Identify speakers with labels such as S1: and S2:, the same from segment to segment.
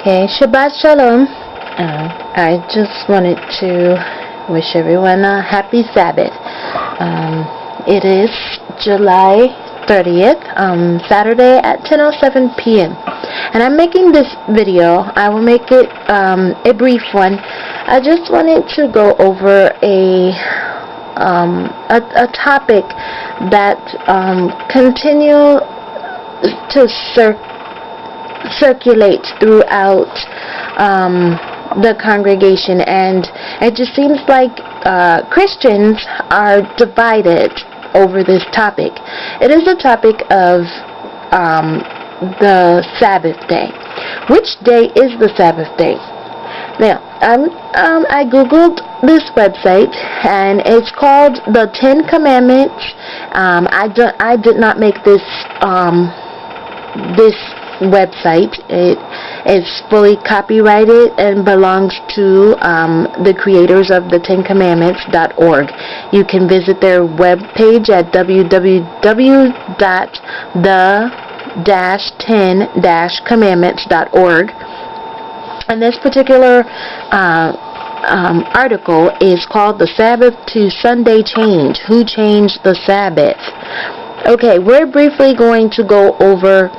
S1: Okay, Shabbat Shalom. I just wanted to wish everyone a happy Sabbath. It is July 30th, Saturday at 10:07 p.m. And I'm making this video. I will make it a brief one. I just wanted to go over a topic that continue to circulates throughout the congregation, and it just seems like Christians are divided over this topic. It is the topic of the Sabbath day. Which day is the Sabbath day? Now, I googled this website, and it's called the 10 Commandments. I did not make this website. It is fully copyrighted and belongs to the creators of the 10commandments.org. You can visit their webpage at www.the-10-commandments.org. And this particular article is called The Sabbath to Sunday Change. Who changed the Sabbath? Okay, we're briefly going to go over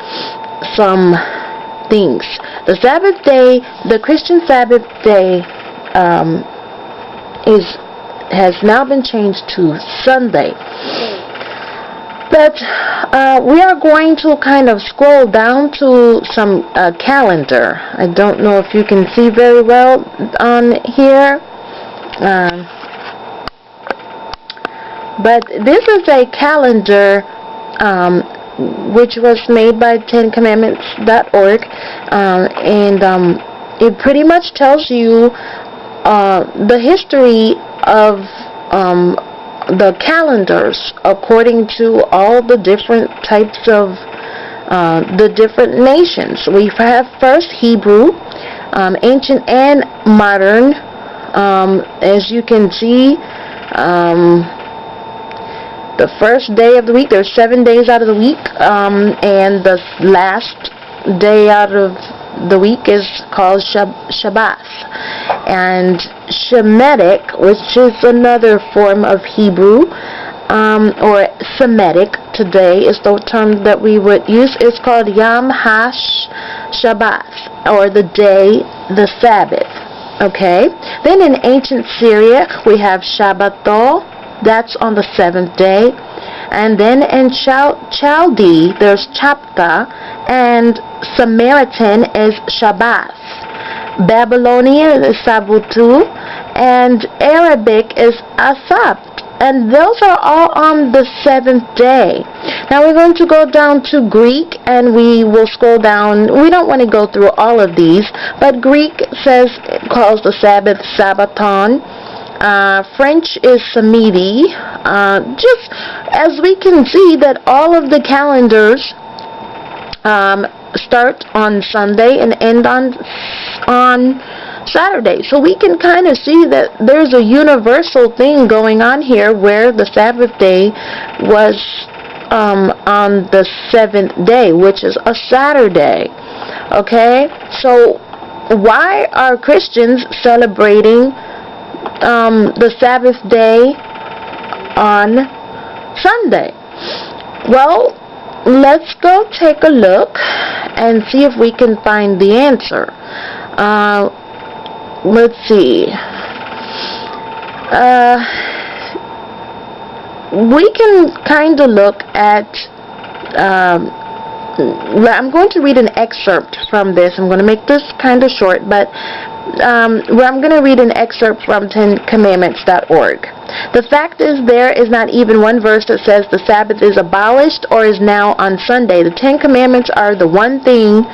S1: some things. The Sabbath day, the Christian Sabbath day, has now been changed to Sunday. But we are going to kind of scroll down to some calendar. I don't know if you can see very well on here. But this is a calendar which was made by 10commandments.org, and it pretty much tells you the history of the calendars according to all the different types of the different nations. We have first Hebrew, ancient and modern. As you can see, the first day of the week, there's 7 days out of the week, and the last day out of the week is called Shabbat. And Shemitic, which is another form of Hebrew, or Semitic today is the term that we would use, is called Yom HaShabbat, or the day, the Sabbath. Okay? Then in ancient Syriac, we have Shabbato. That's on the 7th day. And then in Chaldee, there's Chapta, and Samaritan is Shabbat. Babylonian is Sabutu, and Arabic is Asabt. And those are all on the 7th day. Now we're going to go down to Greek, and we will scroll down. We don't want to go through all of these, but Greek calls the Sabbath Sabbaton. French is Samedi. Just as we can see that all of the calendars start on Sunday and end on Saturday. So we can kind of see that there's a universal thing going on here where the Sabbath day was on the 7th day, which is a Saturday. Okay? So why are Christians celebrating the Sabbath day on Sunday? Well, let's go take a look and see if we can find the answer. Let's see. We can kind of look at I'm going to read an excerpt from this. I'm going to make this kind of short, but I'm going to read an excerpt from 10commandments.org. The fact is, there is not even one verse that says the Sabbath is abolished or is now on Sunday. The 10 Commandments are the one thing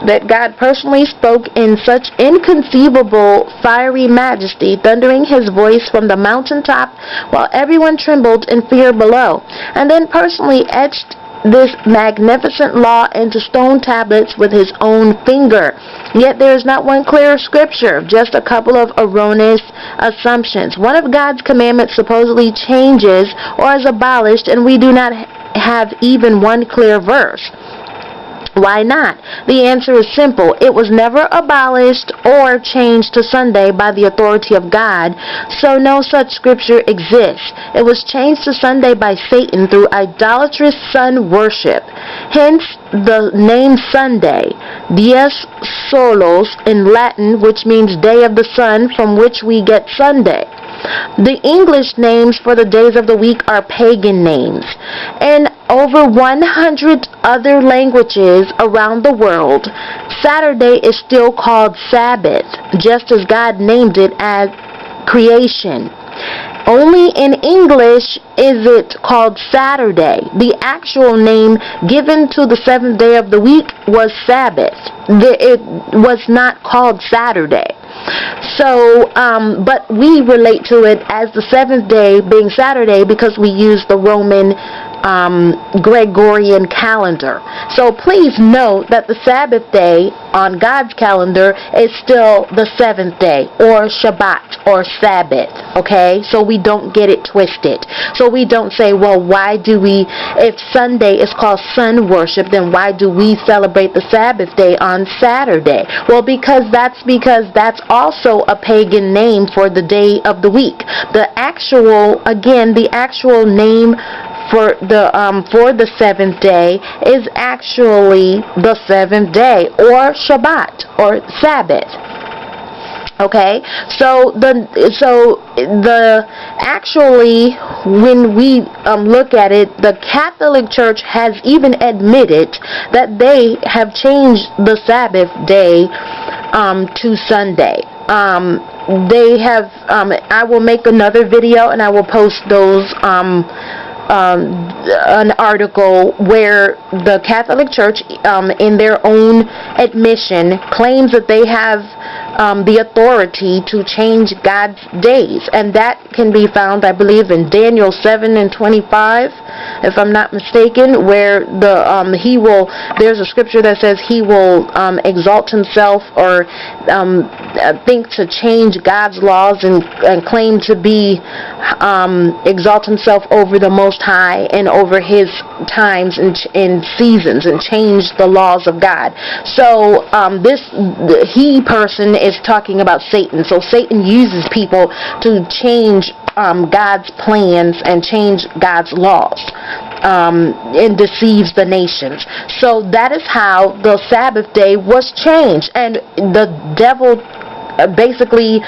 S1: that God personally spoke in such inconceivable fiery majesty, thundering his voice from the mountaintop while everyone trembled in fear below, and then personally etched this magnificent law into stone tablets with his own finger. Yet there is not one clear scripture, just a couple of erroneous assumptions. One of God's commandments supposedly changes or is abolished, and we do not have even one clear verse. Why not? The answer is simple. It was never abolished or changed to Sunday by the authority of God, so no such scripture exists. It was changed to Sunday by Satan through idolatrous sun worship. Hence the name Sunday, Dies Solis in Latin, which means day of the sun, from which we get Sunday. The English names for the days of the week are pagan names. In over 100 other languages around the world, Saturday is still called Sabbath, just as God named it as creation. Only in English is it called Saturday. The actual name given to the seventh day of the week was Sabbath. It was not called Saturday. So, but we relate to it as the seventh day being Saturday because we use the Roman Gregorian calendar. So please note that the Sabbath day on God's calendar is still the seventh day, or Shabbat, or Sabbath, okay? So we don't get it twisted. So we don't say, well, why do we, if Sunday is called sun worship, then why do we celebrate the Sabbath day on Saturday? Well, because that's also a pagan name for the day of the week. The actual name for the seventh day is actually the seventh day, or Shabbat, or Sabbath. Okay, so actually, when we look at it, the Catholic Church has even admitted that they have changed the Sabbath day to Sunday. They have. I will make another video and I will post those. An article where the Catholic Church, in their own admission, claims that they have the authority to change God's days, and that can be found, I believe, in Daniel 7:25, if I'm not mistaken, where there's a scripture that says he will exalt himself or think to change God's laws and claim to be exalt himself over the Most High and over his times and seasons and change the laws of God. So he person is talking about Satan. So Satan uses people to change God's plans and change God's laws and deceives the nations. So that is how the Sabbath day was changed, and the devil basically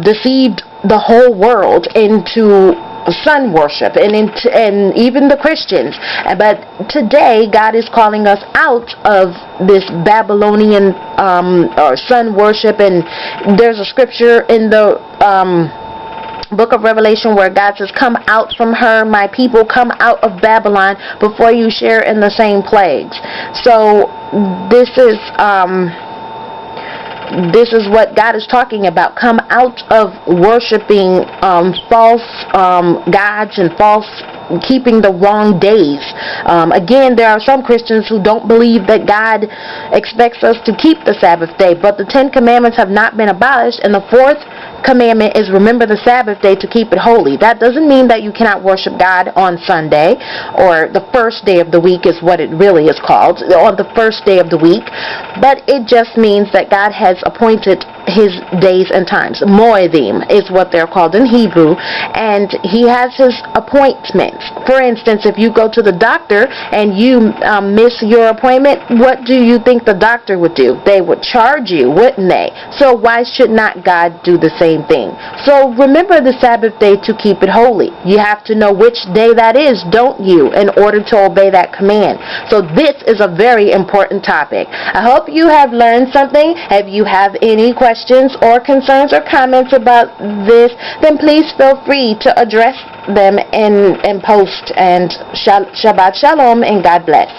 S1: deceived the whole world into sun worship and even the Christians. But today God is calling us out of this Babylonian or sun worship, and there's a scripture in the book of Revelation where God says, come out from her, my people, come out of Babylon before you share in the same plagues. So this is what God is talking about. Come out of worshiping false gods and keeping the wrong days. Again, there are some Christians who don't believe that God expects us to keep the Sabbath day, but the 10 Commandments have not been abolished, and the fourth commandment is remember the Sabbath day to keep it holy. That doesn't mean that you cannot worship God on Sunday, or the first day of the week is what it really is called, on the first day of the week, but it just means that God has appointed his days and times. Moedim is what they're called in Hebrew, and he has his appointments. For instance, if you go to the doctor and you miss your appointment, what do you think the doctor would do? They would charge you, wouldn't they? So why should not God do the same thing? So remember the Sabbath day to keep it holy. You have to know which day that is, don't you, in order to obey that command. So this is a very important topic. I hope you have learned something. If you have any questions or concerns or comments about this, then please feel free to address them in post. And Shabbat Shalom and God bless.